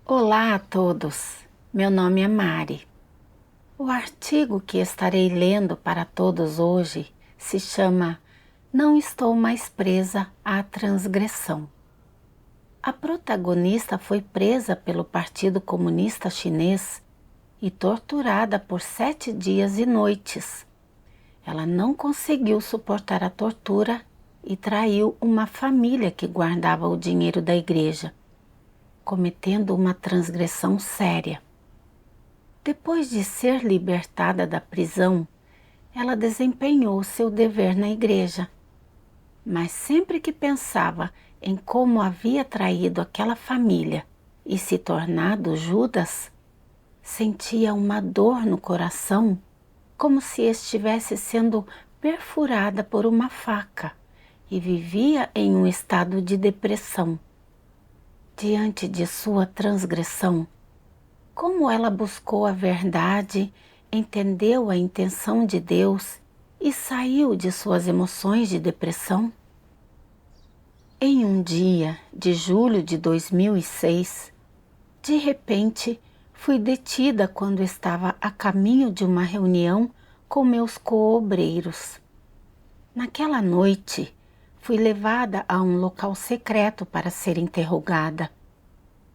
Olá a todos, meu nome é Mari. O artigo que estarei lendo para todos hoje se chama Não Estou Mais Presa à Transgressão. A protagonista foi presa pelo Partido Comunista Chinês e torturada por 7 dias e noites. Ela não conseguiu suportar a tortura e traiu uma família que guardava o dinheiro da igreja, cometendo uma transgressão séria. Depois de ser libertada da prisão, ela desempenhou seu dever na igreja. Mas sempre que pensava em como havia traído aquela família e se tornado Judas, sentia uma dor no coração, como se estivesse sendo perfurada por uma faca, e vivia em um estado de depressão. Diante de sua transgressão, como ela buscou a verdade, entendeu a intenção de Deus e saiu de suas emoções de depressão? Em um dia de julho de 2006, de repente, fui detida quando estava a caminho de uma reunião com meus coobreiros. Naquela noite, fui levada a um local secreto para ser interrogada.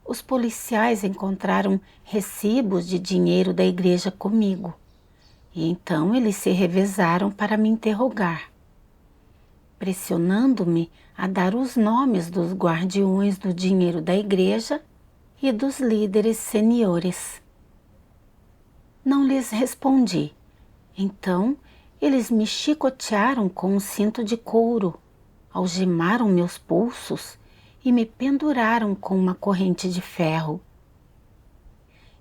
Os policiais encontraram recibos de dinheiro da igreja comigo, e então eles se revezaram para me interrogar, pressionando-me a dar os nomes dos guardiões do dinheiro da igreja e dos líderes seniores. Não lhes respondi. Então, eles me chicotearam com um cinto de couro, algemaram meus pulsos e me penduraram com uma corrente de ferro.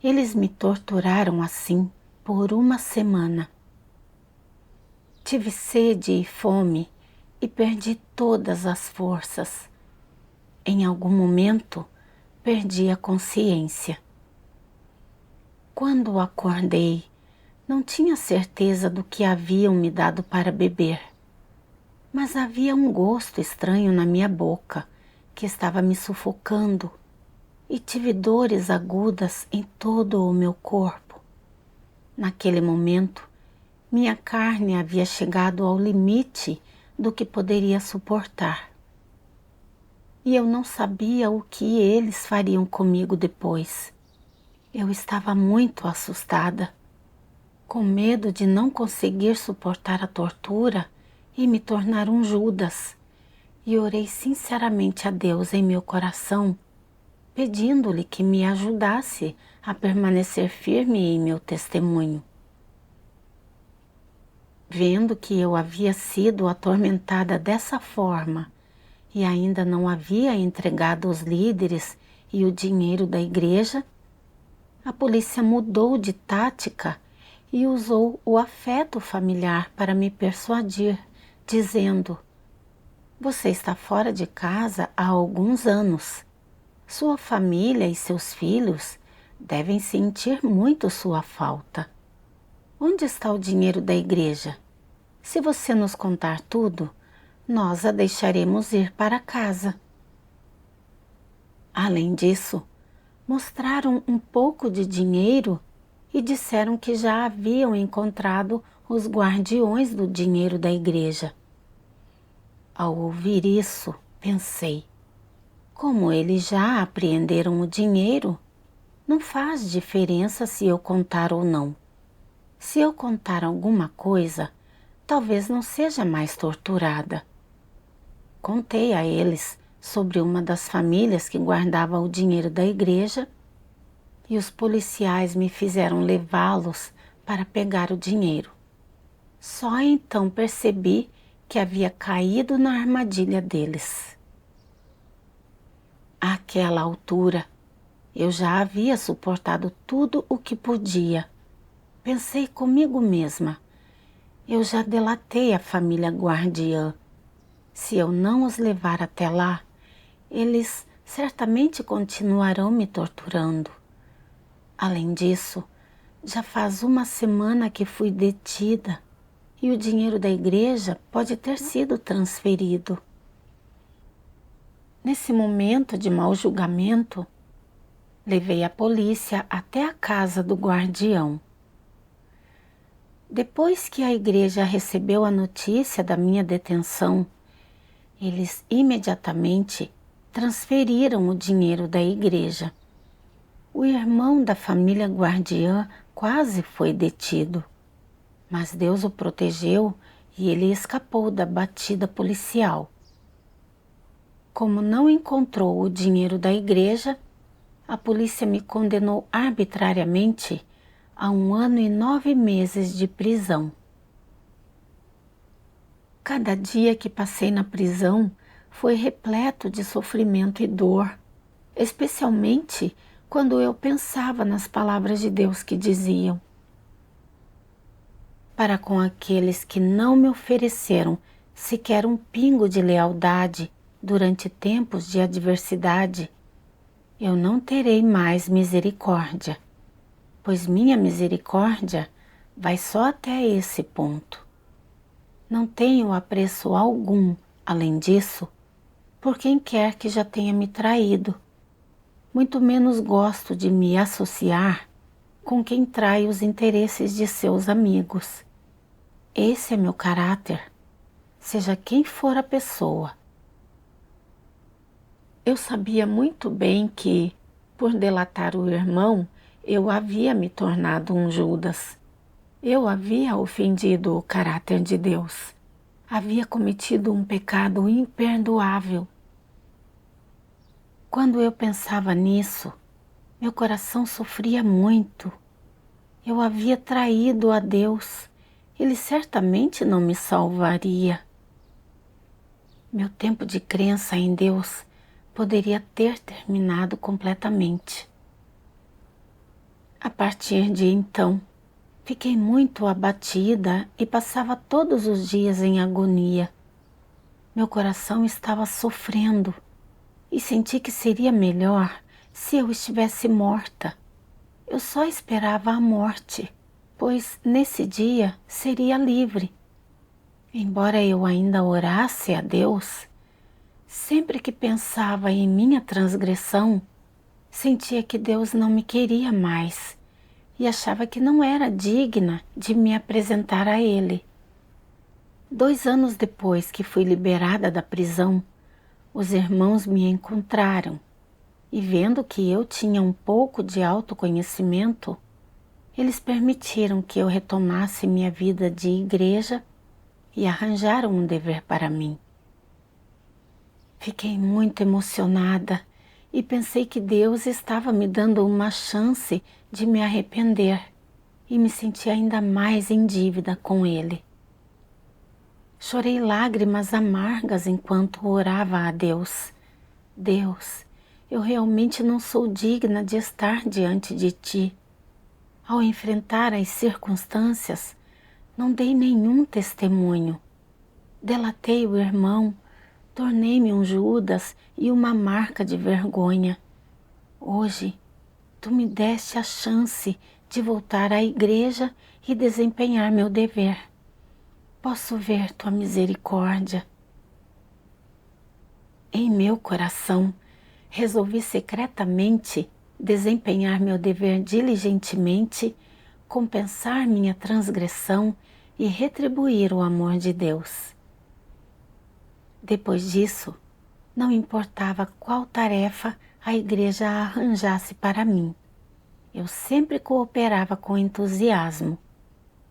Eles me torturaram assim por uma semana. Tive sede e fome e perdi todas as forças. Em algum momento, perdi a consciência. Quando acordei, não tinha certeza do que haviam me dado para beber, mas havia um gosto estranho na minha boca que estava me sufocando e tive dores agudas em todo o meu corpo. Naquele momento, minha carne havia chegado ao limite do que poderia suportar. E eu não sabia o que eles fariam comigo depois. Eu estava muito assustada, com medo de não conseguir suportar a tortura e me tornar um Judas, e orei sinceramente a Deus em meu coração, pedindo-lhe que me ajudasse a permanecer firme em meu testemunho. Vendo que eu havia sido atormentada dessa forma e ainda não havia entregado os líderes e o dinheiro da igreja, a polícia mudou de tática e usou o afeto familiar para me persuadir, dizendo: "Você está fora de casa há alguns anos. Sua família e seus filhos devem sentir muito sua falta. Onde está o dinheiro da igreja? Se você nos contar tudo, nós a deixaremos ir para casa." Além disso, mostraram um pouco de dinheiro e disseram que já haviam encontrado os guardiões do dinheiro da igreja. Ao ouvir isso, pensei: como eles já apreenderam o dinheiro, não faz diferença se eu contar ou não. Se eu contar alguma coisa, talvez não seja mais torturada. Contei a eles sobre uma das famílias que guardava o dinheiro da igreja e os policiais me fizeram levá-los para pegar o dinheiro. Só então percebi que havia caído na armadilha deles. Àquela altura, eu já havia suportado tudo o que podia. Pensei comigo mesma: eu já delatei a família guardiã. Se eu não os levar até lá, eles certamente continuarão me torturando. Além disso, já faz uma semana que fui detida e o dinheiro da igreja pode ter sido transferido. Nesse momento de mau julgamento, Levei a polícia até a casa do guardião. Depois que a igreja recebeu a notícia da minha detenção, eles imediatamente transferiram o dinheiro da igreja. O irmão da família guardiã quase foi detido, mas Deus o protegeu e ele escapou da batida policial. Como não encontrou o dinheiro da igreja, a polícia me condenou arbitrariamente a 1 ano e 9 meses de prisão. Cada dia que passei na prisão foi repleto de sofrimento e dor, especialmente quando eu pensava nas palavras de Deus que diziam: para com aqueles que não me ofereceram sequer um pingo de lealdade durante tempos de adversidade, eu não terei mais misericórdia, pois minha misericórdia vai só até esse ponto. Não tenho apreço algum, além disso, por quem quer que já tenha me traído. Muito menos gosto de me associar com quem trai os interesses de seus amigos. Esse é meu caráter, seja quem for a pessoa. Eu sabia muito bem que, por delatar o irmão, eu havia me tornado um Judas. Eu havia ofendido o caráter de Deus. Havia cometido um pecado imperdoável. Quando eu pensava nisso, meu coração sofria muito. Eu havia traído a Deus. Ele certamente não me salvaria. Meu tempo de crença em Deus poderia ter terminado completamente. A partir de então, fiquei muito abatida e passava todos os dias em agonia. Meu coração estava sofrendo e senti que seria melhor se eu estivesse morta. Eu só esperava a morte, pois nesse dia seria livre. Embora eu ainda orasse a Deus, sempre que pensava em minha transgressão, sentia que Deus não me queria mais e achava que não era digna de me apresentar a Ele. 2 anos depois que fui liberada da prisão, os irmãos me encontraram e, vendo que eu tinha um pouco de autoconhecimento, eles permitiram que eu retomasse minha vida de igreja e arranjaram um dever para mim. Fiquei muito emocionada e pensei que Deus estava me dando uma chance de me arrepender e me senti ainda mais em dívida com Ele. Chorei lágrimas amargas enquanto orava a Deus. Deus, eu realmente não sou digna de estar diante de Ti. Ao enfrentar as circunstâncias, não dei nenhum testemunho. Delatei o irmão, tornei-me um Judas e uma marca de vergonha. Hoje, Tu me deste a chance de voltar à igreja e desempenhar meu dever. Posso ver Tua misericórdia. Em meu coração, resolvi secretamente desempenhar meu dever diligentemente, compensar minha transgressão e retribuir o amor de Deus. Depois disso, não importava qual tarefa a igreja arranjasse para mim. Eu sempre cooperava com entusiasmo.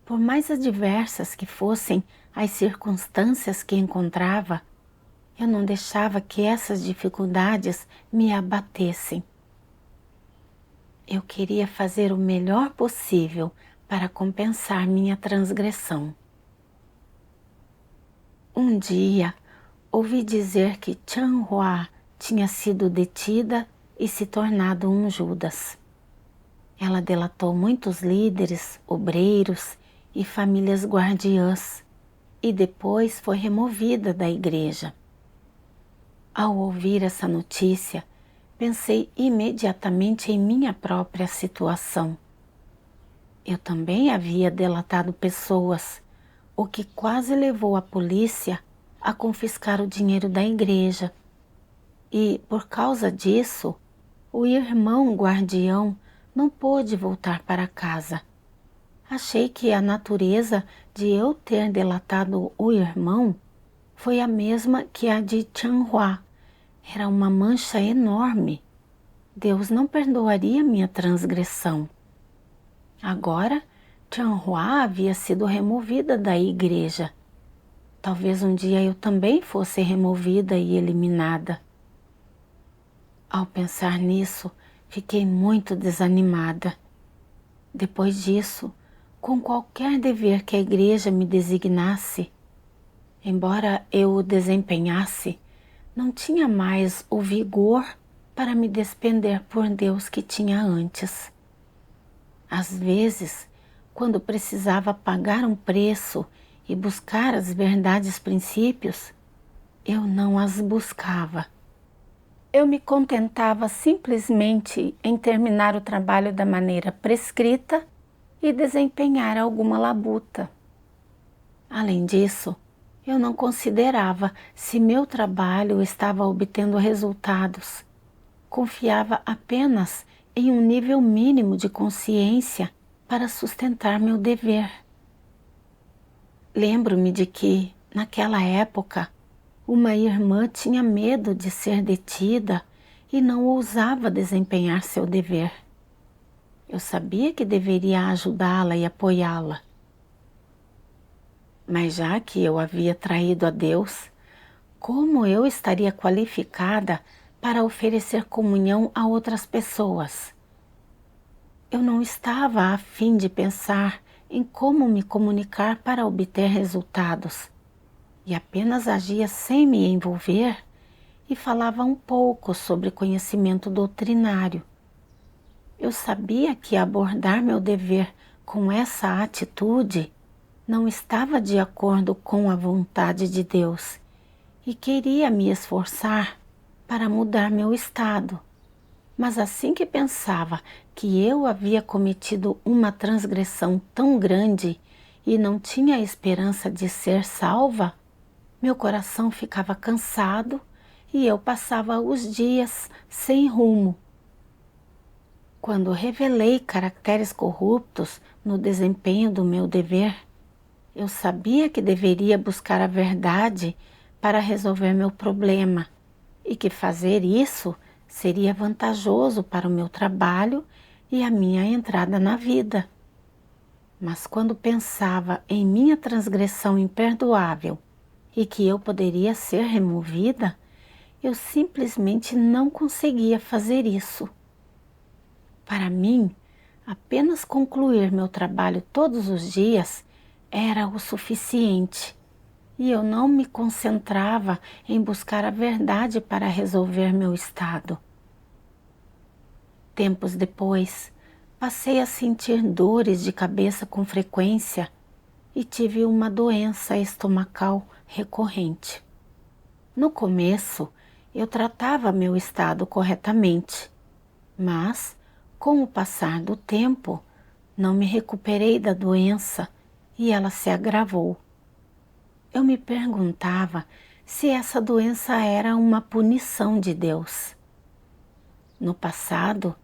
Por mais adversas que fossem as circunstâncias que encontrava, eu não deixava que essas dificuldades me abatessem. Eu queria fazer o melhor possível para compensar minha transgressão. Um dia, ouvi dizer que Chan Hua tinha sido detida e se tornado um Judas. Ela delatou muitos líderes, obreiros e famílias guardiãs e depois foi removida da igreja. Ao ouvir essa notícia, pensei imediatamente em minha própria situação. Eu também havia delatado pessoas, o que quase levou a polícia a confiscar o dinheiro da igreja. E, por causa disso, o irmão guardião não pôde voltar para casa. Achei que a natureza de eu ter delatado o irmão foi a mesma que a de Chanhua. Era uma mancha enorme. Deus não perdoaria minha transgressão. Agora, Chanhua havia sido removida da igreja. Talvez um dia eu também fosse removida e eliminada. Ao pensar nisso, fiquei muito desanimada. Depois disso, com qualquer dever que a igreja me designasse, embora eu o desempenhasse, não tinha mais o vigor para me despender por Deus que tinha antes. Às vezes, quando precisava pagar um preço e buscar as verdades princípios, eu não as buscava. Eu me contentava simplesmente em terminar o trabalho da maneira prescrita e desempenhar alguma labuta. Além disso, eu não considerava se meu trabalho estava obtendo resultados. Confiava apenas em um nível mínimo de consciência para sustentar meu dever. Lembro-me de que, naquela época, uma irmã tinha medo de ser detida e não ousava desempenhar seu dever. Eu sabia que deveria ajudá-la e apoiá-la. Mas já que eu havia traído a Deus, como eu estaria qualificada para oferecer comunhão a outras pessoas? Eu não estava a fim de pensar em como me comunicar para obter resultados, e apenas agia sem me envolver e falava um pouco sobre conhecimento doutrinário. Eu sabia que abordar meu dever com essa atitude não estava de acordo com a vontade de Deus e queria me esforçar para mudar meu estado. Mas assim que pensava que eu havia cometido uma transgressão tão grande e não tinha esperança de ser salva, meu coração ficava cansado e eu passava os dias sem rumo. Quando revelei caracteres corruptos no desempenho do meu dever, eu sabia que deveria buscar a verdade para resolver meu problema e que fazer isso seria vantajoso para o meu trabalho e a minha entrada na vida. Mas quando pensava em minha transgressão imperdoável e que eu poderia ser removida, eu simplesmente não conseguia fazer isso. Para mim, apenas concluir meu trabalho todos os dias era o suficiente, e eu não me concentrava em buscar a verdade para resolver meu estado. Tempos depois, passei a sentir dores de cabeça com frequência e tive uma doença estomacal recorrente. No começo, eu tratava meu estado corretamente, mas, com o passar do tempo, não me recuperei da doença e ela se agravou. Eu me perguntava se essa doença era uma punição de Deus. No passado,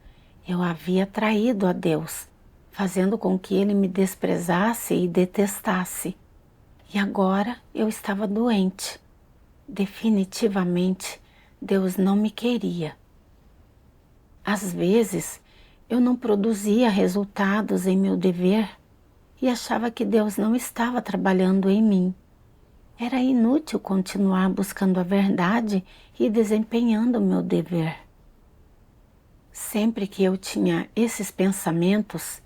eu havia traído a Deus, fazendo com que Ele me desprezasse e detestasse. E agora eu estava doente. Definitivamente, Deus não me queria. Às vezes, eu não produzia resultados em meu dever e achava que Deus não estava trabalhando em mim. Era inútil continuar buscando a verdade e desempenhando o meu dever. Sempre que eu tinha esses pensamentos,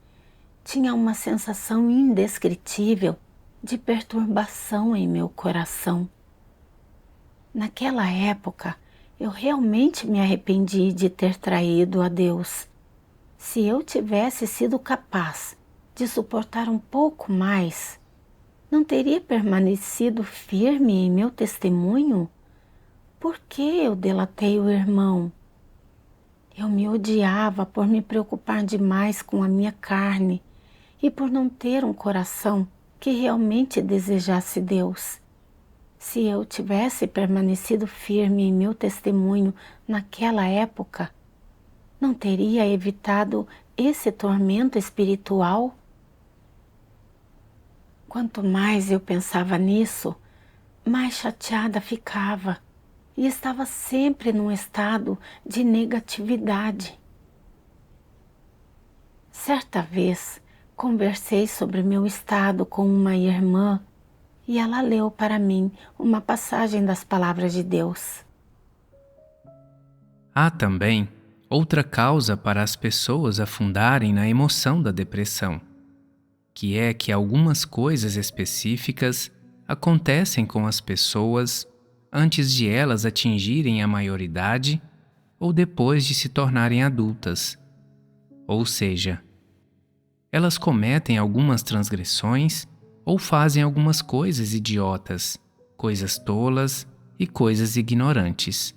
tinha uma sensação indescritível de perturbação em meu coração. Naquela época, eu realmente me arrependi de ter traído a Deus. Se eu tivesse sido capaz de suportar um pouco mais, não teria permanecido firme em meu testemunho? Por que eu delatei o irmão? Eu me odiava por me preocupar demais com a minha carne e por não ter um coração que realmente desejasse Deus. Se eu tivesse permanecido firme em meu testemunho naquela época, não teria evitado esse tormento espiritual? Quanto mais eu pensava nisso, mais chateada ficava e estava sempre num estado de negatividade. Certa vez, conversei sobre meu estado com uma irmã e ela leu para mim uma passagem das palavras de Deus. Há também outra causa para as pessoas afundarem na emoção da depressão, que é que algumas coisas específicas acontecem com as pessoas antes de elas atingirem a maioridade ou depois de se tornarem adultas. Ou seja, elas cometem algumas transgressões ou fazem algumas coisas idiotas, coisas tolas e coisas ignorantes.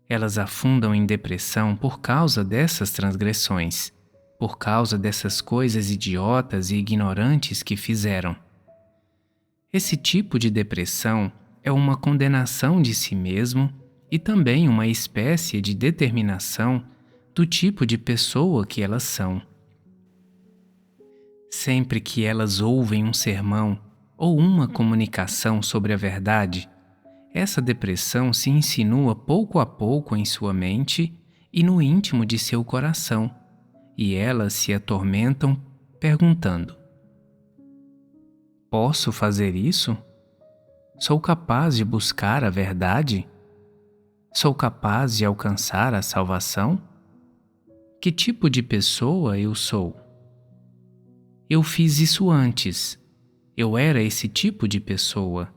Elas afundam em depressão por causa dessas transgressões, por causa dessas coisas idiotas e ignorantes que fizeram. Esse tipo de depressão é uma condenação de si mesmo e também uma espécie de determinação do tipo de pessoa que elas são. Sempre que elas ouvem um sermão ou uma comunicação sobre a verdade, essa depressão se insinua pouco a pouco em sua mente e no íntimo de seu coração, e elas se atormentam perguntando: posso fazer isso? Sou capaz de buscar a verdade? Sou capaz de alcançar a salvação? Que tipo de pessoa eu sou? Eu fiz isso antes. Eu era esse tipo de pessoa.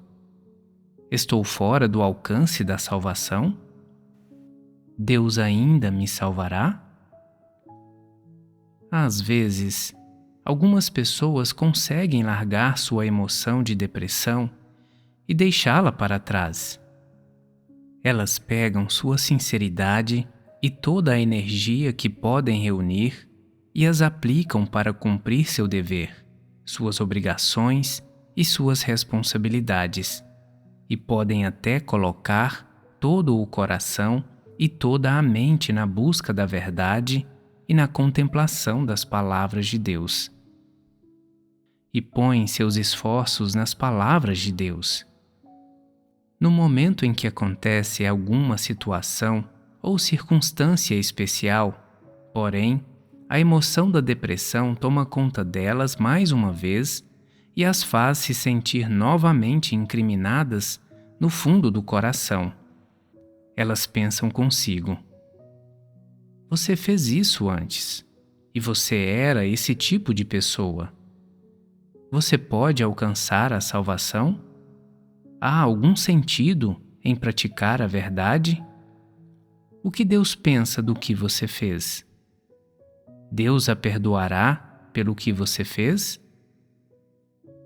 Estou fora do alcance da salvação? Deus ainda me salvará? Às vezes, algumas pessoas conseguem largar sua emoção de depressão e deixá-la para trás. Elas pegam sua sinceridade e toda a energia que podem reunir e as aplicam para cumprir seu dever, suas obrigações e suas responsabilidades, e podem até colocar todo o coração e toda a mente na busca da verdade e na contemplação das palavras de Deus. E põem seus esforços nas palavras de Deus. No momento em que acontece alguma situação ou circunstância especial, porém, a emoção da depressão toma conta delas mais uma vez e as faz se sentir novamente incriminadas no fundo do coração. Elas pensam consigo: você fez isso antes, e você era esse tipo de pessoa. Você pode alcançar a salvação? Há algum sentido em praticar a verdade? O que Deus pensa do que você fez? Deus a perdoará pelo que você fez?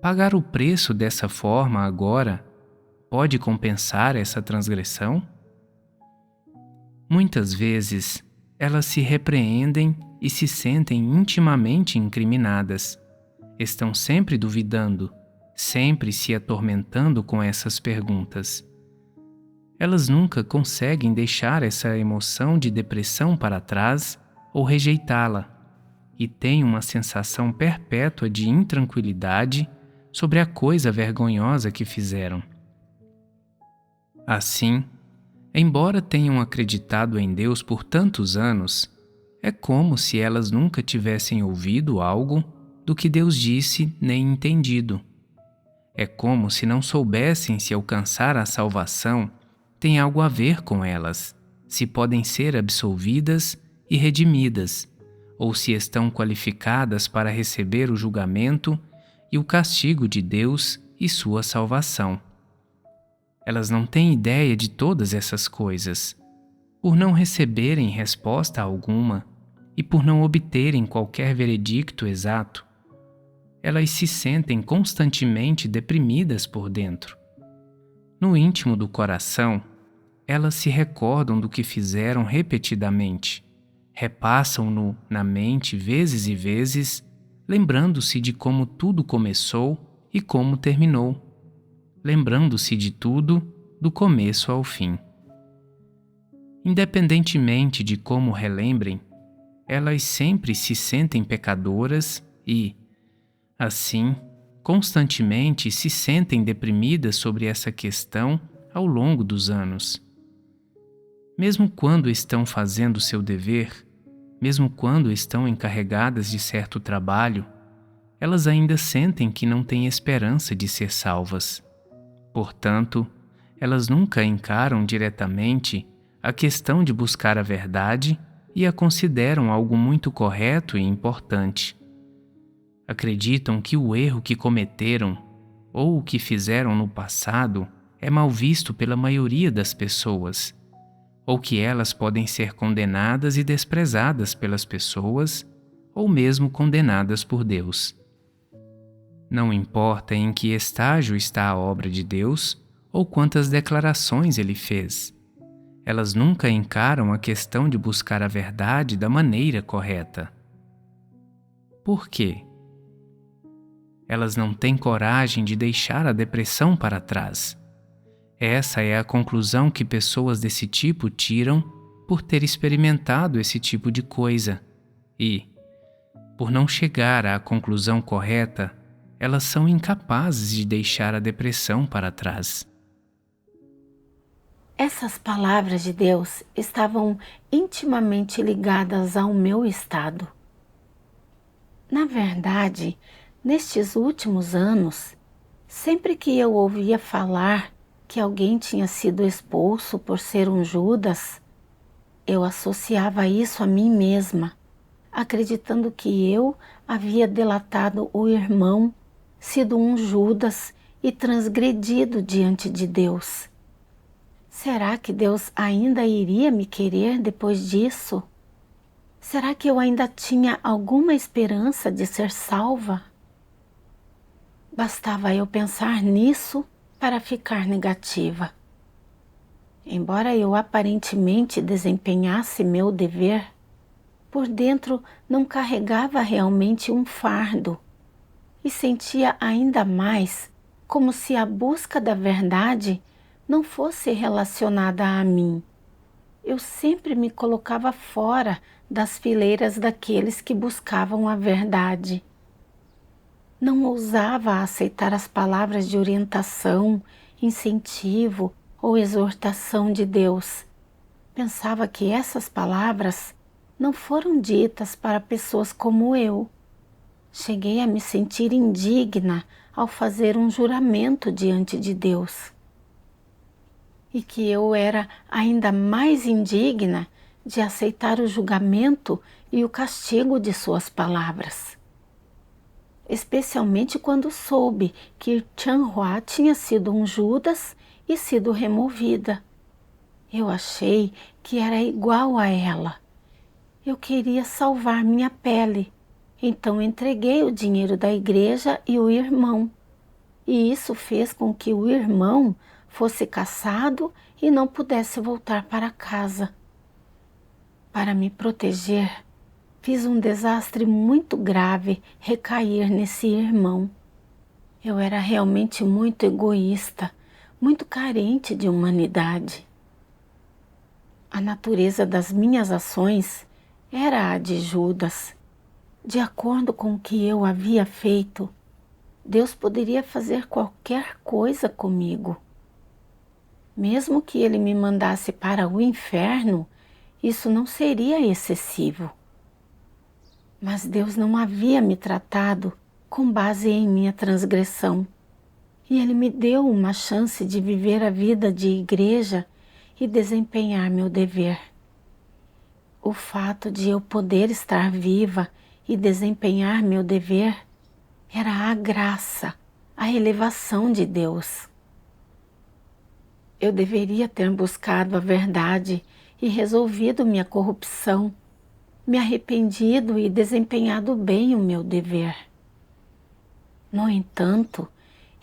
Pagar o preço dessa forma agora pode compensar essa transgressão? Muitas vezes, elas se repreendem e se sentem intimamente incriminadas. Estão sempre duvidando, sempre se atormentando com essas perguntas. Elas nunca conseguem deixar essa emoção de depressão para trás ou rejeitá-la, e têm uma sensação perpétua de intranquilidade sobre a coisa vergonhosa que fizeram. Assim, embora tenham acreditado em Deus por tantos anos, é como se elas nunca tivessem ouvido algo do que Deus disse nem entendido. É como se não soubessem se alcançar a salvação tem algo a ver com elas, se podem ser absolvidas e redimidas, ou se estão qualificadas para receber o julgamento e o castigo de Deus e sua salvação. Elas não têm ideia de todas essas coisas. Por não receberem resposta alguma e por não obterem qualquer veredicto exato, elas se sentem constantemente deprimidas por dentro. No íntimo do coração, elas se recordam do que fizeram repetidamente, repassam-no na mente vezes e vezes, lembrando-se de como tudo começou e como terminou, lembrando-se de tudo, do começo ao fim. Independentemente de como relembrem, elas sempre se sentem pecadoras e, assim, constantemente se sentem deprimidas sobre essa questão ao longo dos anos. Mesmo quando estão fazendo seu dever, mesmo quando estão encarregadas de certo trabalho, elas ainda sentem que não têm esperança de ser salvas. Portanto, elas nunca encaram diretamente a questão de buscar a verdade e a consideram algo muito correto e importante. Acreditam que o erro que cometeram ou o que fizeram no passado é mal visto pela maioria das pessoas, ou que elas podem ser condenadas e desprezadas pelas pessoas, ou mesmo condenadas por Deus. Não importa em que estágio está a obra de Deus ou quantas declarações ele fez, elas nunca encaram a questão de buscar a verdade da maneira correta. Por quê? Elas não têm coragem de deixar a depressão para trás. Essa é a conclusão que pessoas desse tipo tiram por ter experimentado esse tipo de coisa. E, por não chegar à conclusão correta, elas são incapazes de deixar a depressão para trás. Essas palavras de Deus estavam intimamente ligadas ao meu estado. Na verdade, nestes últimos anos, sempre que eu ouvia falar que alguém tinha sido expulso por ser um Judas, eu associava isso a mim mesma, acreditando que eu havia delatado o irmão, sido um Judas e transgredido diante de Deus. Será que Deus ainda iria me querer depois disso? Será que eu ainda tinha alguma esperança de ser salva? Bastava eu pensar nisso para ficar negativa. Embora eu aparentemente desempenhasse meu dever, por dentro não carregava realmente um fardo e sentia ainda mais como se a busca da verdade não fosse relacionada a mim. Eu sempre me colocava fora das fileiras daqueles que buscavam a verdade. Não ousava aceitar as palavras de orientação, incentivo ou exortação de Deus. Pensava que essas palavras não foram ditas para pessoas como eu. Cheguei a me sentir indigna ao fazer um juramento diante de Deus. E que eu era ainda mais indigna de aceitar o julgamento e o castigo de suas palavras. Especialmente quando soube que Chanhua tinha sido um Judas e sido removida. Eu achei que era igual a ela. Eu queria salvar minha pele, então entreguei o dinheiro da igreja e o irmão. E isso fez com que o irmão fosse caçado e não pudesse voltar para casa. Para me proteger, fiz um desastre muito grave recair nesse irmão. Eu era realmente muito egoísta, muito carente de humanidade. A natureza das minhas ações era a de Judas. De acordo com o que eu havia feito, Deus poderia fazer qualquer coisa comigo. Mesmo que ele me mandasse para o inferno, isso não seria excessivo. Mas Deus não havia me tratado com base em minha transgressão. E Ele me deu uma chance de viver a vida de igreja e desempenhar meu dever. O fato de eu poder estar viva e desempenhar meu dever era a graça, a elevação de Deus. Eu deveria ter buscado a verdade e resolvido minha corrupção, me arrependido e desempenhado bem o meu dever. No entanto,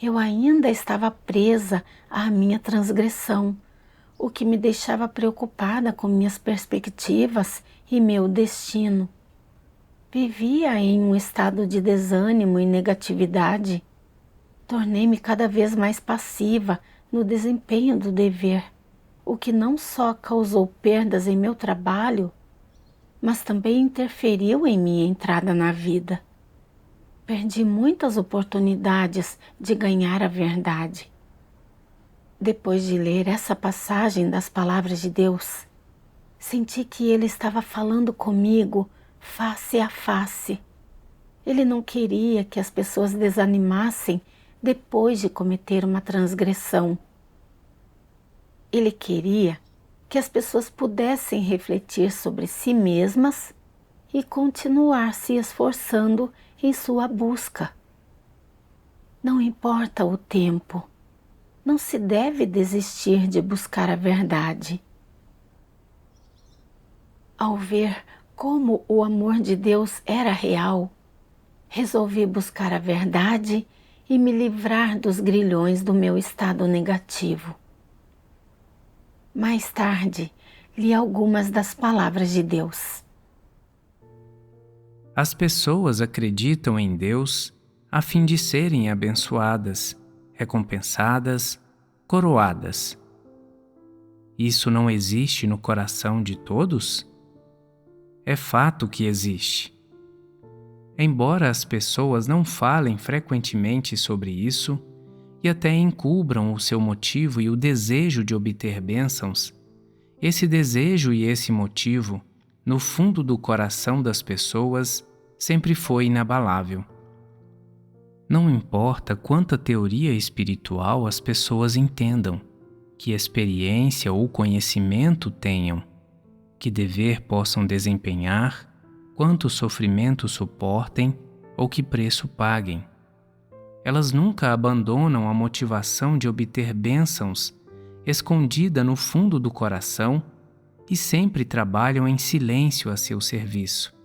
eu ainda estava presa à minha transgressão, o que me deixava preocupada com minhas perspectivas e meu destino. Vivia em um estado de desânimo e negatividade. Tornei-me cada vez mais passiva no desempenho do dever o que não só causou perdas em meu trabalho, mas também interferiu em minha entrada na vida. Perdi muitas oportunidades de ganhar a verdade. Depois de ler essa passagem das palavras de Deus, senti que Ele estava falando comigo face a face. Ele não queria que as pessoas desanimassem depois de cometer uma transgressão. Ele queria que as pessoas pudessem refletir sobre si mesmas e continuar se esforçando em sua busca. Não importa o tempo, não se deve desistir de buscar a verdade. Ao ver como o amor de Deus era real, resolvi buscar a verdade e me livrar dos grilhões do meu estado negativo. Mais tarde, li algumas das palavras de Deus. As pessoas acreditam em Deus a fim de serem abençoadas, recompensadas, coroadas. Isso não existe no coração de todos? É fato que existe. Embora as pessoas não falem frequentemente sobre isso e até encubram o seu motivo e o desejo de obter bênçãos, esse desejo e esse motivo, no fundo do coração das pessoas, sempre foi inabalável. Não importa quanta teoria espiritual as pessoas entendam, que experiência ou conhecimento tenham, que dever possam desempenhar, quanto sofrimento suportem ou que preço paguem. Elas nunca abandonam a motivação de obter bênçãos escondida no fundo do coração e sempre trabalham em silêncio a seu serviço.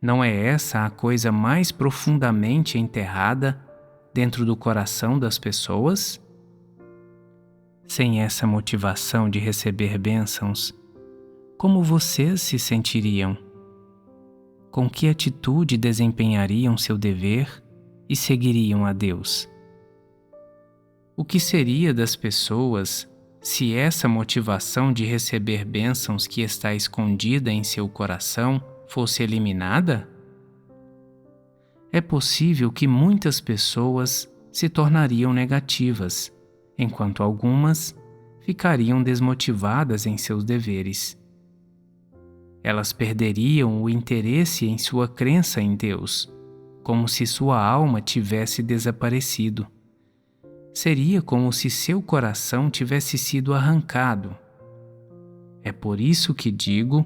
Não é essa a coisa mais profundamente enterrada dentro do coração das pessoas? Sem essa motivação de receber bênçãos, como vocês se sentiriam? Com que atitude desempenhariam seu dever e seguiriam a Deus? O que seria das pessoas se essa motivação de receber bênçãos que está escondida em seu coração fosse eliminada? É possível que muitas pessoas se tornariam negativas, enquanto algumas ficariam desmotivadas em seus deveres. Elas perderiam o interesse em sua crença em Deus, como se sua alma tivesse desaparecido. Seria como se seu coração tivesse sido arrancado. É por isso que digo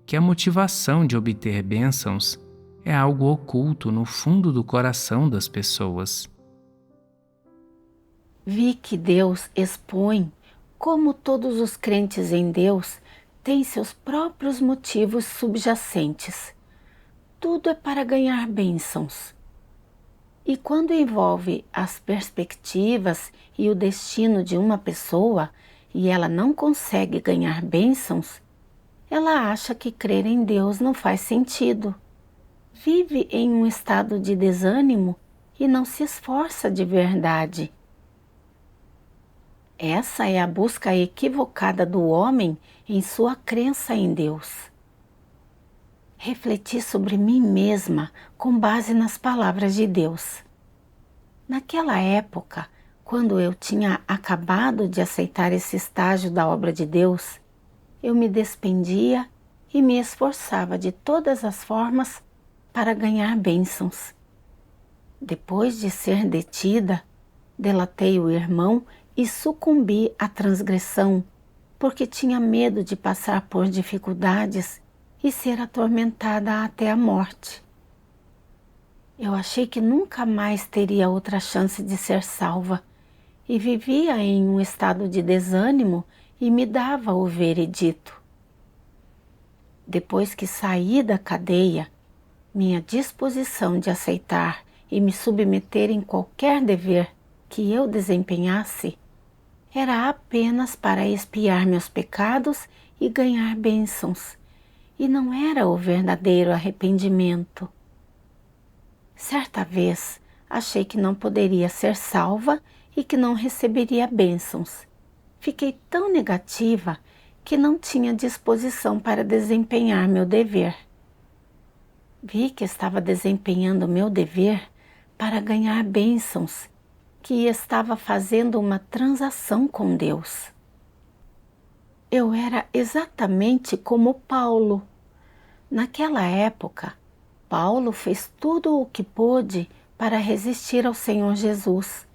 que a motivação de obter bênçãos é algo oculto no fundo do coração das pessoas. Vi que Deus expõe como todos os crentes em Deus têm seus próprios motivos subjacentes. Tudo é para ganhar bênçãos. E quando envolve as perspectivas e o destino de uma pessoa e ela não consegue ganhar bênçãos, ela acha que crer em Deus não faz sentido. Vive em um estado de desânimo e não se esforça de verdade. Essa é a busca equivocada do homem em sua crença em Deus. Refleti sobre mim mesma com base nas palavras de Deus. Naquela época, quando eu tinha acabado de aceitar esse estágio da obra de Deus, eu me despendia e me esforçava de todas as formas para ganhar bênçãos. Depois de ser detida, delatei o irmão e sucumbi à transgressão, porque tinha medo de passar por dificuldades e ser atormentada até a morte. Eu achei que nunca mais teria outra chance de ser salva e vivia em um estado de desânimo e me dava o veredito. Depois que saí da cadeia, minha disposição de aceitar e me submeter em qualquer dever que eu desempenhasse era apenas para expiar meus pecados e ganhar bênçãos, e não era o verdadeiro arrependimento. Certa vez, achei que não poderia ser salva e que não receberia bênçãos, fiquei tão negativa que não tinha disposição para desempenhar meu dever. Vi que estava desempenhando meu dever para ganhar bênçãos, que estava fazendo uma transação com Deus. Eu era exatamente como Paulo. Naquela época, Paulo fez tudo o que pôde para resistir ao Senhor Jesus,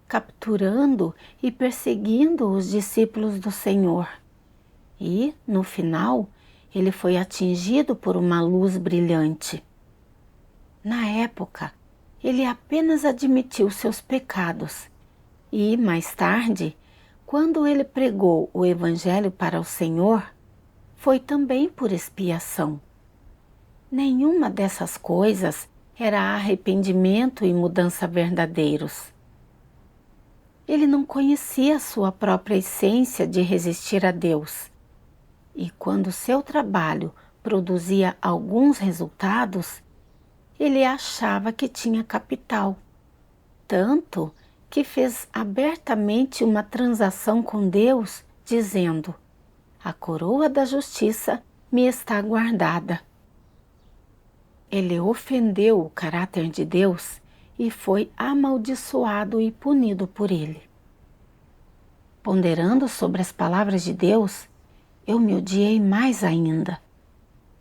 capturando e perseguindo os discípulos do Senhor. E, no final, ele foi atingido por uma luz brilhante. Na época, ele apenas admitiu seus pecados e, mais tarde, quando ele pregou o Evangelho para o Senhor, foi também por expiação. Nenhuma dessas coisas era arrependimento e mudança verdadeiros. Ele não conhecia sua própria essência de resistir a Deus. E quando seu trabalho produzia alguns resultados, ele achava que tinha capital, tanto que fez abertamente uma transação com Deus, dizendo: "A coroa da justiça me está guardada." Ele ofendeu o caráter de Deus e foi amaldiçoado e punido por ele. Ponderando sobre as palavras de Deus, eu me odiei mais ainda.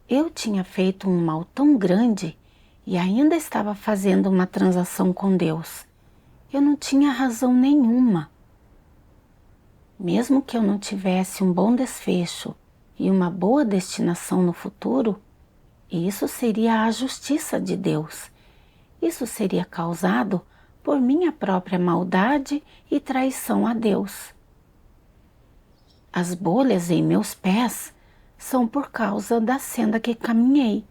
Eu tinha feito um mal tão grande e ainda estava fazendo uma transação com Deus. Eu não tinha razão nenhuma. Mesmo que eu não tivesse um bom desfecho e uma boa destinação no futuro, isso seria a justiça de Deus. Isso seria causado por minha própria maldade e traição a Deus. As bolhas em meus pés são por causa da senda que caminhei.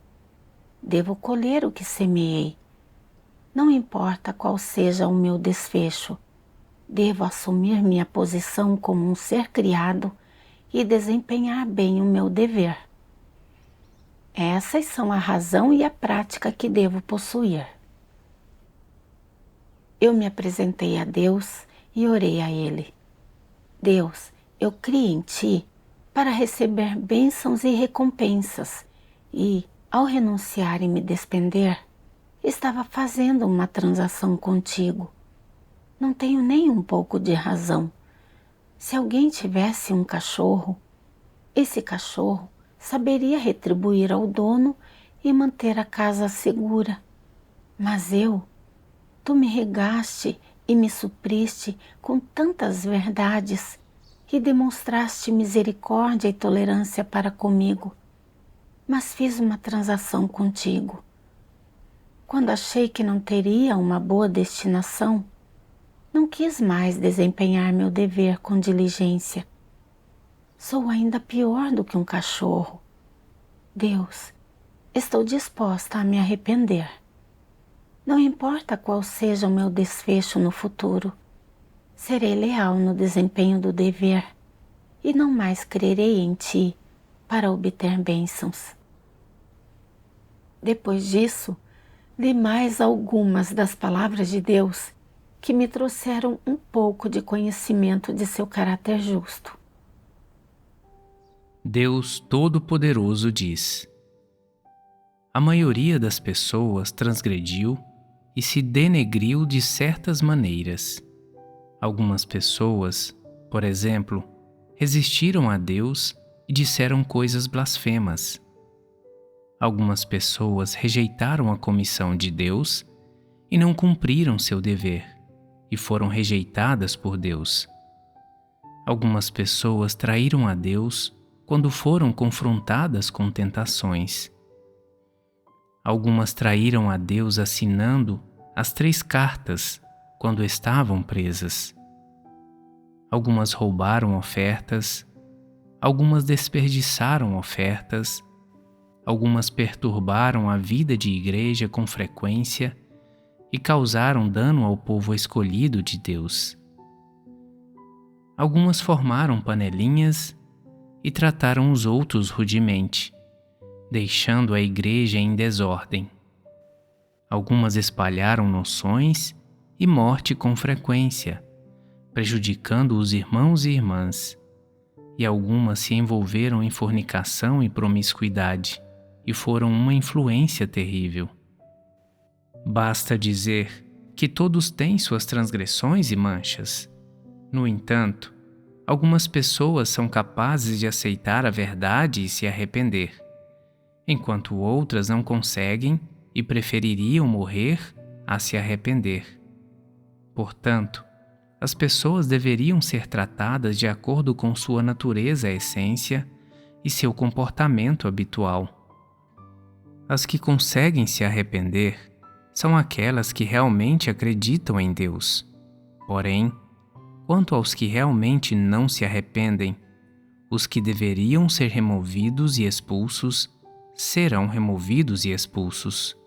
Devo colher o que semeei. Não importa qual seja o meu desfecho, devo assumir minha posição como um ser criado e desempenhar bem o meu dever. Essas são a razão e a prática que devo possuir. Eu me apresentei a Deus e orei a Ele. Deus, eu criei em Ti para receber bênçãos e recompensas e, ao renunciar e me despender, estava fazendo uma transação contigo. Não tenho nem um pouco de razão. Se alguém tivesse um cachorro, esse cachorro saberia retribuir ao dono e manter a casa segura. Mas tu me regaste e me supriste com tantas verdades e demonstraste misericórdia e tolerância para comigo. Mas fiz uma transação contigo. Quando achei que não teria uma boa destinação, não quis mais desempenhar meu dever com diligência. Sou ainda pior do que um cachorro. Deus, estou disposta a me arrepender. Não importa qual seja o meu desfecho no futuro, serei leal no desempenho do dever e não mais crerei em Ti para obter bênçãos. Depois disso, li mais algumas das palavras de Deus que me trouxeram um pouco de conhecimento de seu caráter justo. Deus Todo-Poderoso diz: a maioria das pessoas transgrediu e se denegriu de certas maneiras. Algumas pessoas, por exemplo, resistiram a Deus e disseram coisas blasfemas. Algumas pessoas rejeitaram a comissão de Deus e não cumpriram seu dever, e foram rejeitadas por Deus. Algumas pessoas traíram a Deus quando foram confrontadas com tentações. Algumas traíram a Deus assinando as 3 cartas quando estavam presas. Algumas roubaram ofertas, algumas desperdiçaram ofertas, algumas perturbaram a vida de igreja com frequência e causaram dano ao povo escolhido de Deus. Algumas formaram panelinhas e trataram os outros rudemente, deixando a igreja em desordem. Algumas espalharam noções e morte com frequência, prejudicando os irmãos e irmãs, e algumas se envolveram em fornicação e promiscuidade e foram uma influência terrível. Basta dizer que todos têm suas transgressões e manchas. No entanto, algumas pessoas são capazes de aceitar a verdade e se arrepender, enquanto outras não conseguem e prefeririam morrer a se arrepender. Portanto, as pessoas deveriam ser tratadas de acordo com sua natureza e essência e seu comportamento habitual. As que conseguem se arrepender são aquelas que realmente acreditam em Deus. Porém, quanto aos que realmente não se arrependem, os que deveriam ser removidos e expulsos serão removidos e expulsos.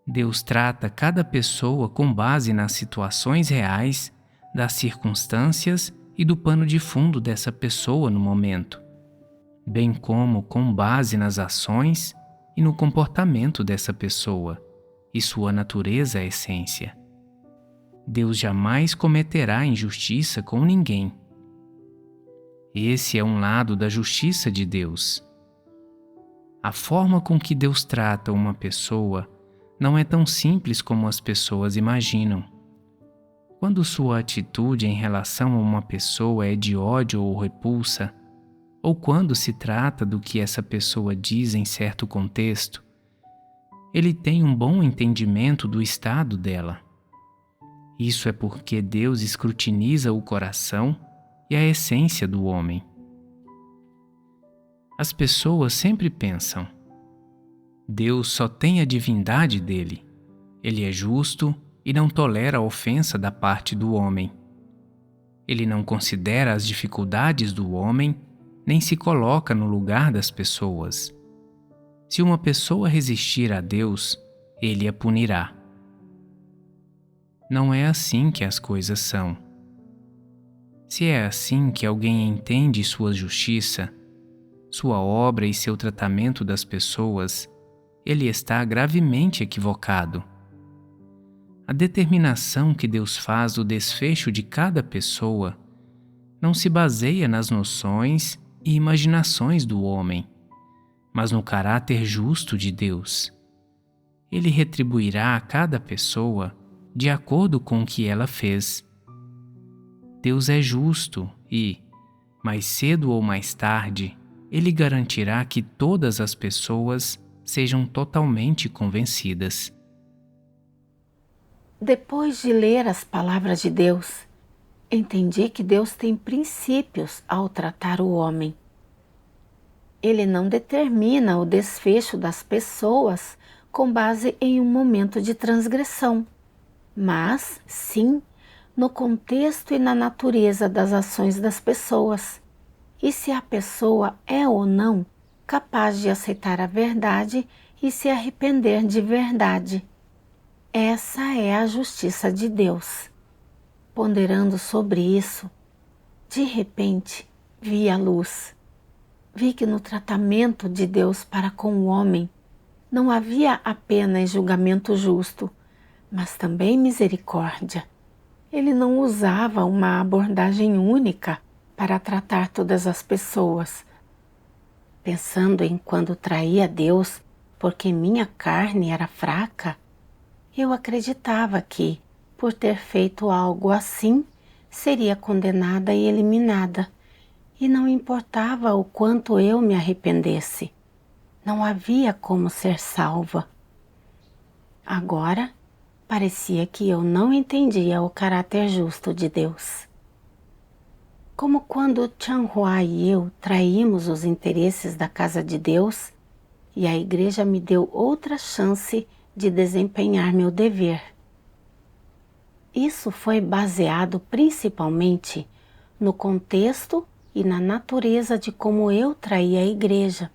Deus trata cada pessoa com base nas situações reais, das circunstâncias e do pano de fundo dessa pessoa no momento, bem como com base nas ações e no comportamento dessa pessoa e sua natureza e essência. Deus jamais cometerá injustiça com ninguém. Esse é um lado da justiça de Deus. A forma com que Deus trata uma pessoa não é tão simples como as pessoas imaginam. Quando sua atitude em relação a uma pessoa é de ódio ou repulsa, ou quando se trata do que essa pessoa diz em certo contexto, ele tem um bom entendimento do estado dela. Isso é porque Deus escrutiniza o coração e a essência do homem. As pessoas sempre pensam: Deus só tem a divindade dele. Ele é justo e não tolera a ofensa da parte do homem. Ele não considera as dificuldades do homem, nem se coloca no lugar das pessoas. Se uma pessoa resistir a Deus, ele a punirá. Não é assim que as coisas são. Se é assim que alguém entende sua justiça, sua obra e seu tratamento das pessoas, ele está gravemente equivocado. A determinação que Deus faz do desfecho de cada pessoa não se baseia nas noções e imaginações do homem, mas no caráter justo de Deus. Ele retribuirá a cada pessoa de acordo com o que ela fez. Deus é justo e, mais cedo ou mais tarde, Ele garantirá que todas as pessoas sejam totalmente convencidas. Depois de ler as palavras de Deus, entendi que Deus tem princípios ao tratar o homem. Ele não determina o desfecho das pessoas com base em um momento de transgressão, mas, sim, no contexto e na natureza das ações das pessoas, e se a pessoa é ou não capaz de aceitar a verdade e se arrepender de verdade. Essa é a justiça de Deus. Ponderando sobre isso, de repente vi a luz. Vi que no tratamento de Deus para com o homem não havia apenas julgamento justo, mas também misericórdia. Ele não usava uma abordagem única para tratar todas as pessoas. Pensando em quando traía Deus porque minha carne era fraca, eu acreditava que, por ter feito algo assim, seria condenada e eliminada. E não importava o quanto eu me arrependesse. Não havia como ser salva. Agora, parecia que eu não entendia o caráter justo de Deus. Como quando Chanhua e eu traímos os interesses da casa de Deus e a igreja me deu outra chance de desempenhar meu dever. Isso foi baseado principalmente no contexto e na natureza de como eu traí a igreja,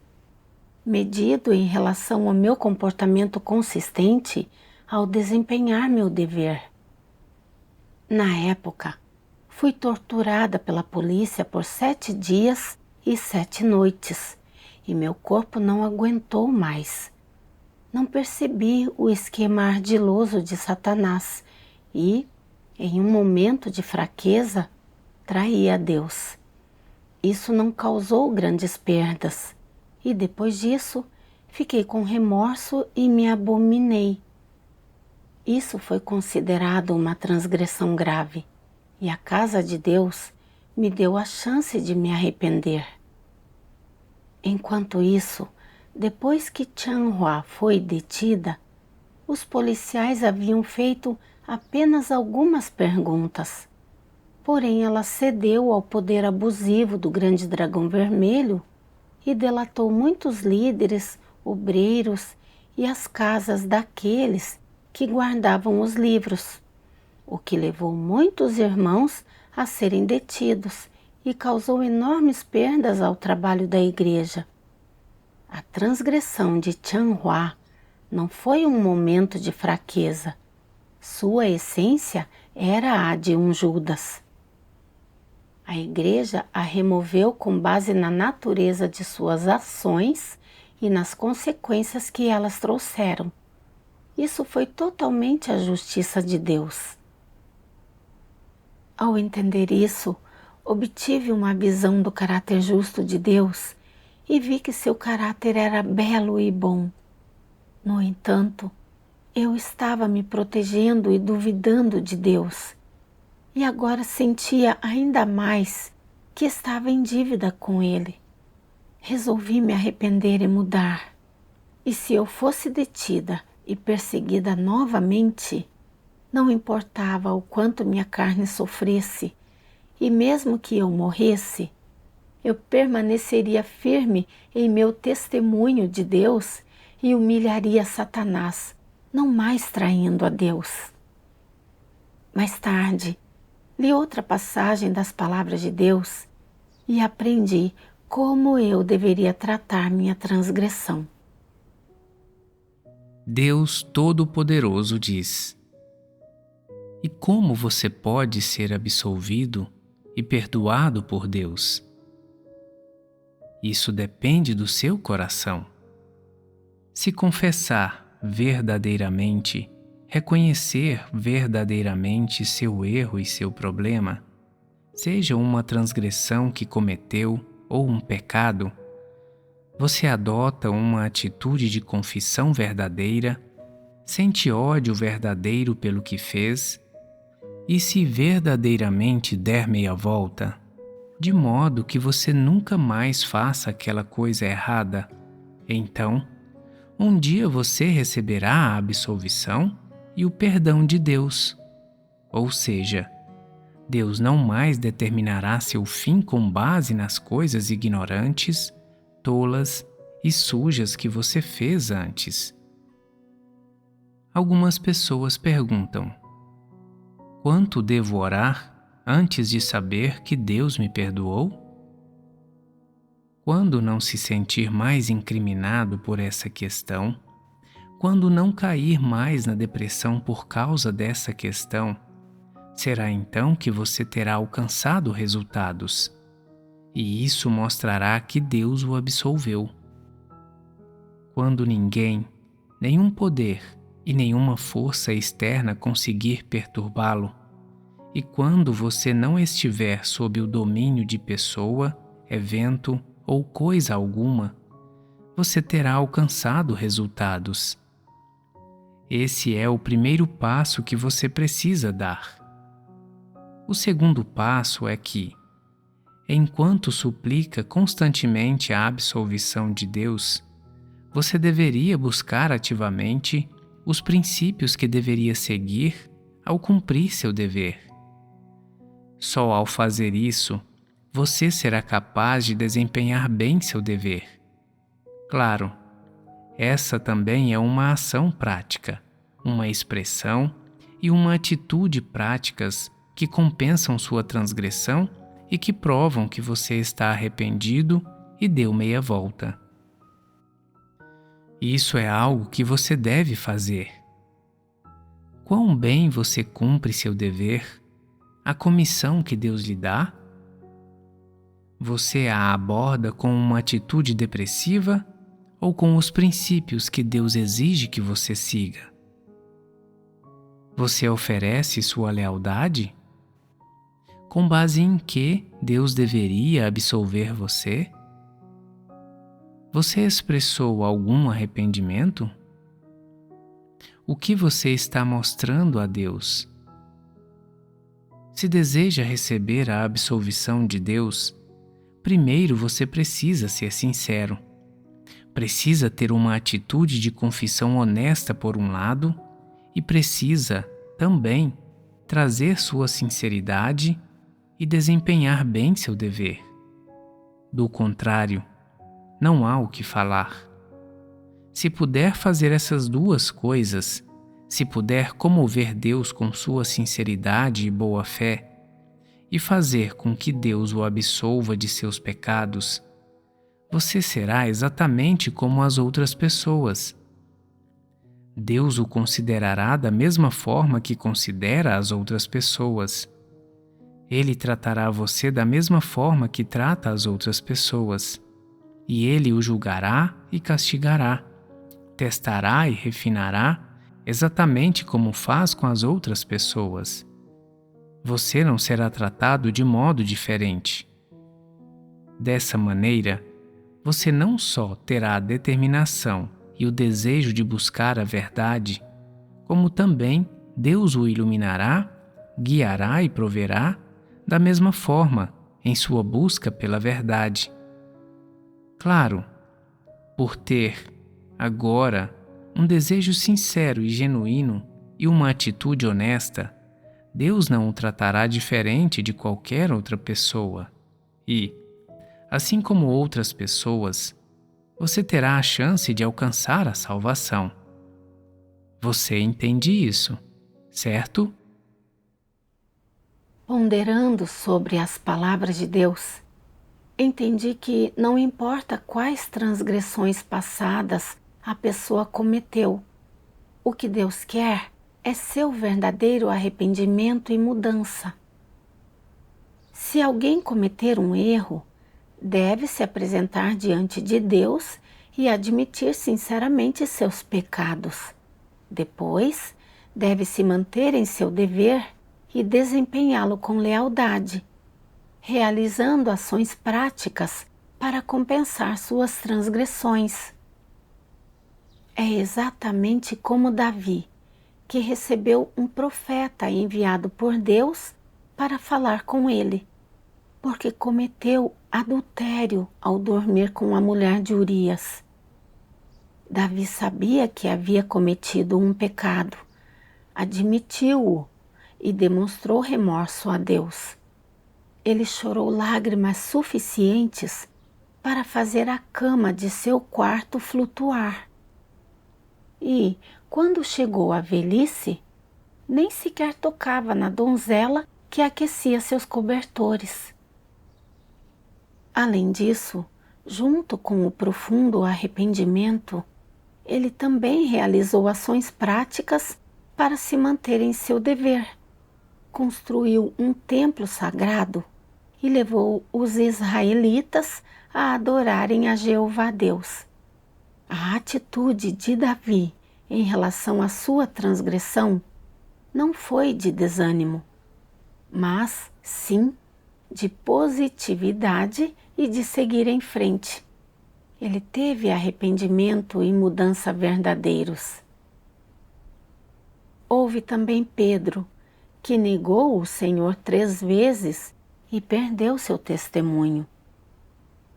medido em relação ao meu comportamento consistente ao desempenhar meu dever. Na época, fui torturada pela polícia por 7 dias e 7 noites, e meu corpo não aguentou mais. Não percebi o esquema ardiloso de Satanás e, em um momento de fraqueza, traí a Deus. Isso não causou grandes perdas, e depois disso, fiquei com remorso e me abominei. Isso foi considerado uma transgressão grave, e a casa de Deus me deu a chance de me arrepender. Enquanto isso, depois que Chanhua foi detida, os policiais haviam feito apenas algumas perguntas. Porém, ela cedeu ao poder abusivo do grande dragão vermelho e delatou muitos líderes, obreiros e as casas daqueles que guardavam os livros, o que levou muitos irmãos a serem detidos e causou enormes perdas ao trabalho da igreja. A transgressão de Chanhua não foi um momento de fraqueza. Sua essência era a de um Judas. A igreja a removeu com base na natureza de suas ações e nas consequências que elas trouxeram. Isso foi totalmente a justiça de Deus. Ao entender isso, obtive uma visão do caráter justo de Deus e vi que seu caráter era belo e bom. No entanto, eu estava me protegendo e duvidando de Deus, e agora sentia ainda mais que estava em dívida com Ele. Resolvi me arrepender e mudar. E se eu fosse detida e perseguida novamente, não importava o quanto minha carne sofresse, e mesmo que eu morresse, eu permaneceria firme em meu testemunho de Deus e humilharia Satanás, não mais traindo a Deus. Mais tarde, li outra passagem das palavras de Deus e aprendi como eu deveria tratar minha transgressão. Deus Todo-Poderoso diz: e como você pode ser absolvido e perdoado por Deus? Isso depende do seu coração. Se confessar verdadeiramente, reconhecer verdadeiramente seu erro e seu problema, seja uma transgressão que cometeu ou um pecado, você adota uma atitude de confissão verdadeira, sente ódio verdadeiro pelo que fez, e se verdadeiramente der meia volta, de modo que você nunca mais faça aquela coisa errada, então, um dia você receberá a absolvição e o perdão de Deus. Ou seja, Deus não mais determinará seu fim com base nas coisas ignorantes, tolas e sujas que você fez antes. Algumas pessoas perguntam: quanto devo orar antes de saber que Deus me perdoou? Quando não se sentir mais incriminado por essa questão, quando não cair mais na depressão por causa dessa questão, será então que você terá alcançado resultados, e isso mostrará que Deus o absolveu. Quando ninguém, nenhum poder e nenhuma força externa conseguir perturbá-lo, e quando você não estiver sob o domínio de pessoa, evento ou coisa alguma, você terá alcançado resultados. Esse é o primeiro passo que você precisa dar. O segundo passo é que, enquanto suplica constantemente a absolvição de Deus, você deveria buscar ativamente os princípios que deveria seguir ao cumprir seu dever. Só ao fazer isso, você será capaz de desempenhar bem seu dever. Claro, essa também é uma ação prática, uma expressão e uma atitude práticas que compensam sua transgressão e que provam que você está arrependido e deu meia volta. Isso é algo que você deve fazer. Quão bem você cumpre seu dever, a comissão que Deus lhe dá? Você a aborda com uma atitude depressiva ou com os princípios que Deus exige que você siga? Você oferece sua lealdade? Com base em que Deus deveria absolver você? Você expressou algum arrependimento? O que você está mostrando a Deus? Se deseja receber a absolvição de Deus, primeiro você precisa ser sincero. Precisa ter uma atitude de confissão honesta por um lado e precisa, também, trazer sua sinceridade e desempenhar bem seu dever. Do contrário, não há o que falar. Se puder fazer essas duas coisas, se puder comover Deus com sua sinceridade e boa-fé, e fazer com que Deus o absolva de seus pecados, você será exatamente como as outras pessoas. Deus o considerará da mesma forma que considera as outras pessoas. Ele tratará você da mesma forma que trata as outras pessoas. E ele o julgará e castigará, testará e refinará, exatamente como faz com as outras pessoas. Você não será tratado de modo diferente. Dessa maneira, você não só terá a determinação e o desejo de buscar a verdade, como também Deus o iluminará, guiará e proverá da mesma forma em sua busca pela verdade. Claro, por ter, agora, um desejo sincero e genuíno e uma atitude honesta, Deus não o tratará diferente de qualquer outra pessoa. E, assim como outras pessoas, você terá a chance de alcançar a salvação. Você entende isso, certo? Ponderando sobre as palavras de Deus, entendi que não importa quais transgressões passadas a pessoa cometeu, o que Deus quer é seu verdadeiro arrependimento e mudança. Se alguém cometer um erro, deve se apresentar diante de Deus e admitir sinceramente seus pecados. Depois, deve se manter em seu dever e desempenhá-lo com lealdade, realizando ações práticas para compensar suas transgressões. É exatamente como Davi, que recebeu um profeta enviado por Deus para falar com ele, porque cometeu adultério ao dormir com a mulher de Urias. Davi sabia que havia cometido um pecado, admitiu-o e demonstrou remorso a Deus. Ele chorou lágrimas suficientes para fazer a cama de seu quarto flutuar. E, quando chegou à velhice, nem sequer tocava na donzela que aquecia seus cobertores. Além disso, junto com o profundo arrependimento, ele também realizou ações práticas para se manter em seu dever. Construiu um templo sagrado e levou os israelitas a adorarem a Jeová Deus. A atitude de Davi em relação à sua transgressão não foi de desânimo, mas sim de positividade e de seguir em frente. Ele teve arrependimento e mudança verdadeiros. Houve também Pedro, que negou o Senhor 3 vezes e perdeu seu testemunho.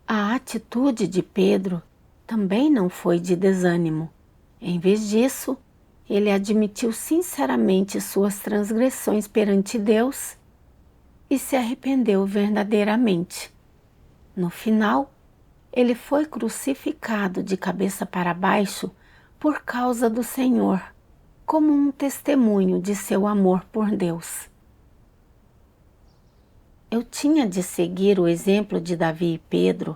A atitude de Pedro também não foi de desânimo. Em vez disso, ele admitiu sinceramente suas transgressões perante Deus e se arrependeu verdadeiramente. No final, ele foi crucificado de cabeça para baixo por causa do Senhor, como um testemunho de seu amor por Deus. Eu tinha de seguir o exemplo de Davi e Pedro,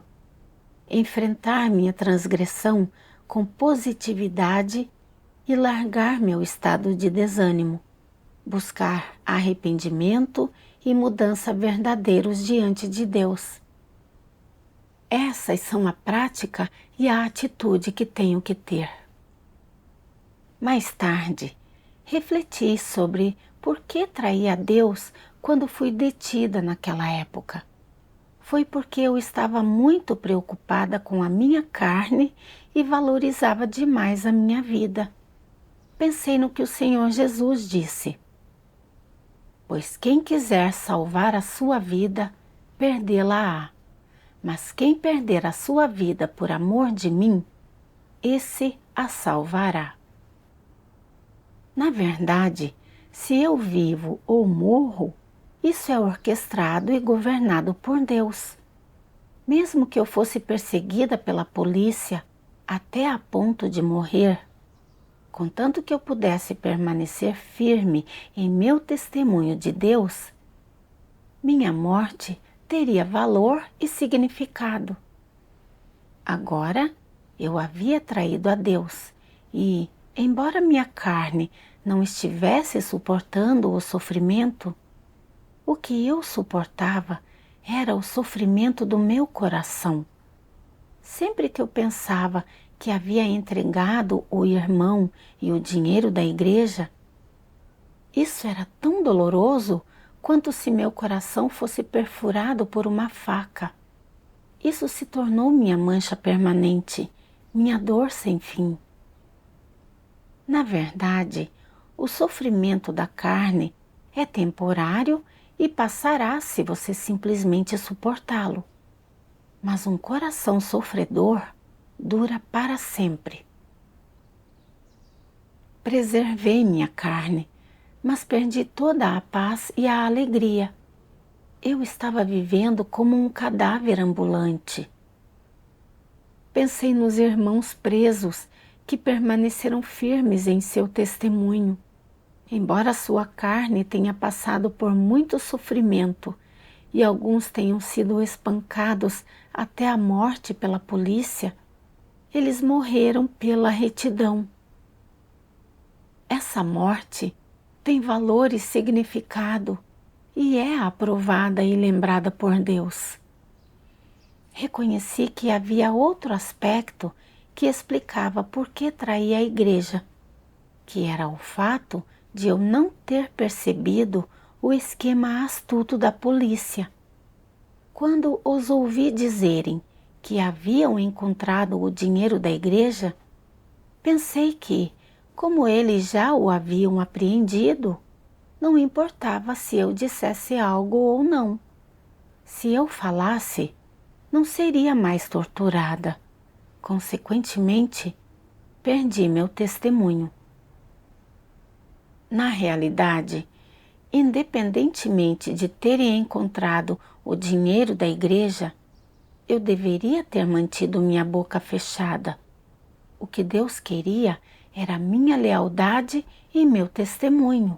enfrentar minha transgressão com positividade e largar meu estado de desânimo, buscar arrependimento e mudança verdadeiros diante de Deus. Essas são a prática e a atitude que tenho que ter. Mais tarde, refleti sobre por que traí a Deus quando fui detida naquela época. Foi porque eu estava muito preocupada com a minha carne e valorizava demais a minha vida. Pensei no que o Senhor Jesus disse: pois quem quiser salvar a sua vida, perdê-la-á. Mas quem perder a sua vida por amor de mim, esse a salvará. Na verdade, se eu vivo ou morro, isso é orquestrado e governado por Deus. Mesmo que eu fosse perseguida pela polícia até a ponto de morrer, contanto que eu pudesse permanecer firme em meu testemunho de Deus, minha morte teria valor e significado. Agora, eu havia traído a Deus e, embora minha carne não estivesse suportando o sofrimento, o que eu suportava era o sofrimento do meu coração. Sempre que eu pensava que havia entregado o irmão e o dinheiro da igreja, isso era tão doloroso quanto se meu coração fosse perfurado por uma faca. Isso se tornou minha mancha permanente, minha dor sem fim. Na verdade, o sofrimento da carne é temporário e passará se você simplesmente suportá-lo. Mas um coração sofredor dura para sempre. Preservei minha carne, mas perdi toda a paz e a alegria. Eu estava vivendo como um cadáver ambulante. Pensei nos irmãos presos que permaneceram firmes em seu testemunho. Embora sua carne tenha passado por muito sofrimento e alguns tenham sido espancados até a morte pela polícia, eles morreram pela retidão. Essa morte tem valor e significado e é aprovada e lembrada por Deus. Reconheci que havia outro aspecto que explicava por que traía a igreja, que era o fato de eu não ter percebido o esquema astuto da polícia. Quando os ouvi dizerem que haviam encontrado o dinheiro da igreja, pensei que, como eles já o haviam apreendido, não importava se eu dissesse algo ou não. Se eu falasse, não seria mais torturada. Consequentemente, perdi meu testemunho. Na realidade, independentemente de terem encontrado o dinheiro da igreja, eu deveria ter mantido minha boca fechada. O que Deus queria era minha lealdade e meu testemunho.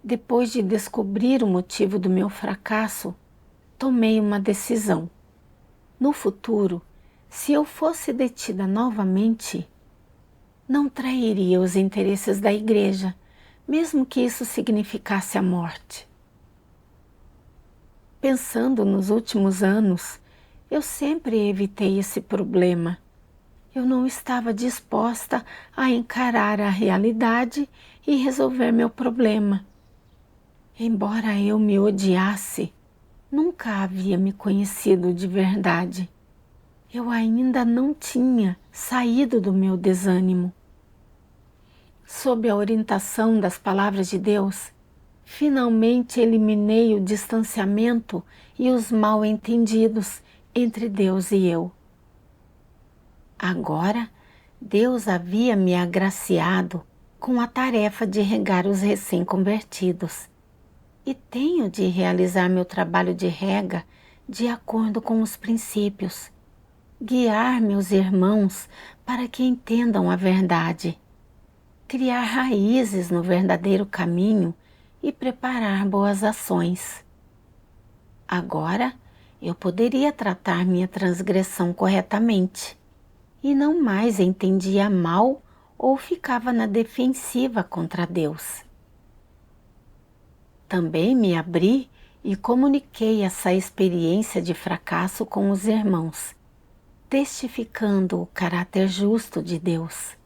Depois de descobrir o motivo do meu fracasso, tomei uma decisão. No futuro, se eu fosse detida novamente, não trairia os interesses da igreja, mesmo que isso significasse a morte. Pensando nos últimos anos, eu sempre evitei esse problema. Eu não estava disposta a encarar a realidade e resolver meu problema. Embora eu me odiasse, nunca havia me conhecido de verdade. Eu ainda não tinha saído do meu desânimo. Sob a orientação das palavras de Deus, finalmente eliminei o distanciamento e os mal-entendidos entre Deus e eu. Agora, Deus havia me agraciado com a tarefa de regar os recém-convertidos e tenho de realizar meu trabalho de rega de acordo com os princípios, guiar meus irmãos para que entendam a verdade, criar raízes no verdadeiro caminho e preparar boas ações. Agora, eu poderia tratar minha transgressão corretamente e não mais entendia mal ou ficava na defensiva contra Deus. Também me abri e comuniquei essa experiência de fracasso com os irmãos, testificando o caráter justo de Deus.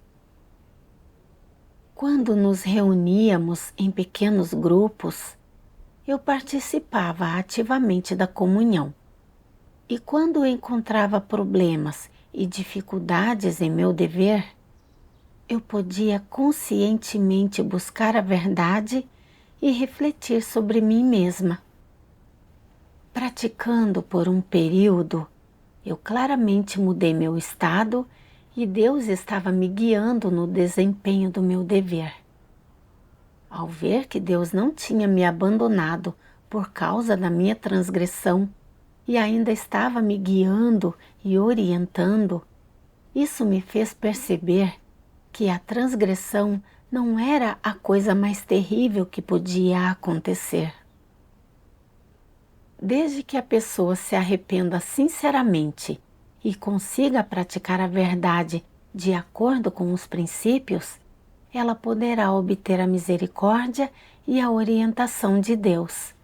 Quando nos reuníamos em pequenos grupos, eu participava ativamente da comunhão. E quando encontrava problemas e dificuldades em meu dever, eu podia conscientemente buscar a verdade e refletir sobre mim mesma. Praticando por um período, eu claramente mudei meu estado e Deus estava me guiando no desempenho do meu dever. Ao ver que Deus não tinha me abandonado por causa da minha transgressão e ainda estava me guiando e orientando, isso me fez perceber que a transgressão não era a coisa mais terrível que podia acontecer. Desde que a pessoa se arrependa sinceramente e consiga praticar a verdade de acordo com os princípios, ela poderá obter a misericórdia e a orientação de Deus.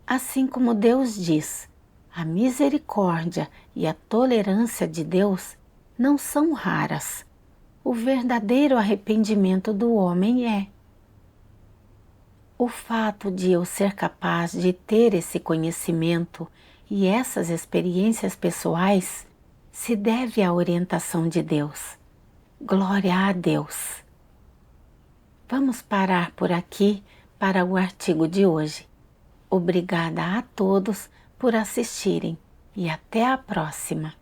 Assim como Deus diz, a misericórdia e a tolerância de Deus não são raras. O verdadeiro arrependimento do homem é. O fato de eu ser capaz de ter esse conhecimento e essas experiências pessoais se deve à orientação de Deus. Glória a Deus! Vamos parar por aqui para o artigo de hoje. Obrigada a todos por assistirem e até a próxima!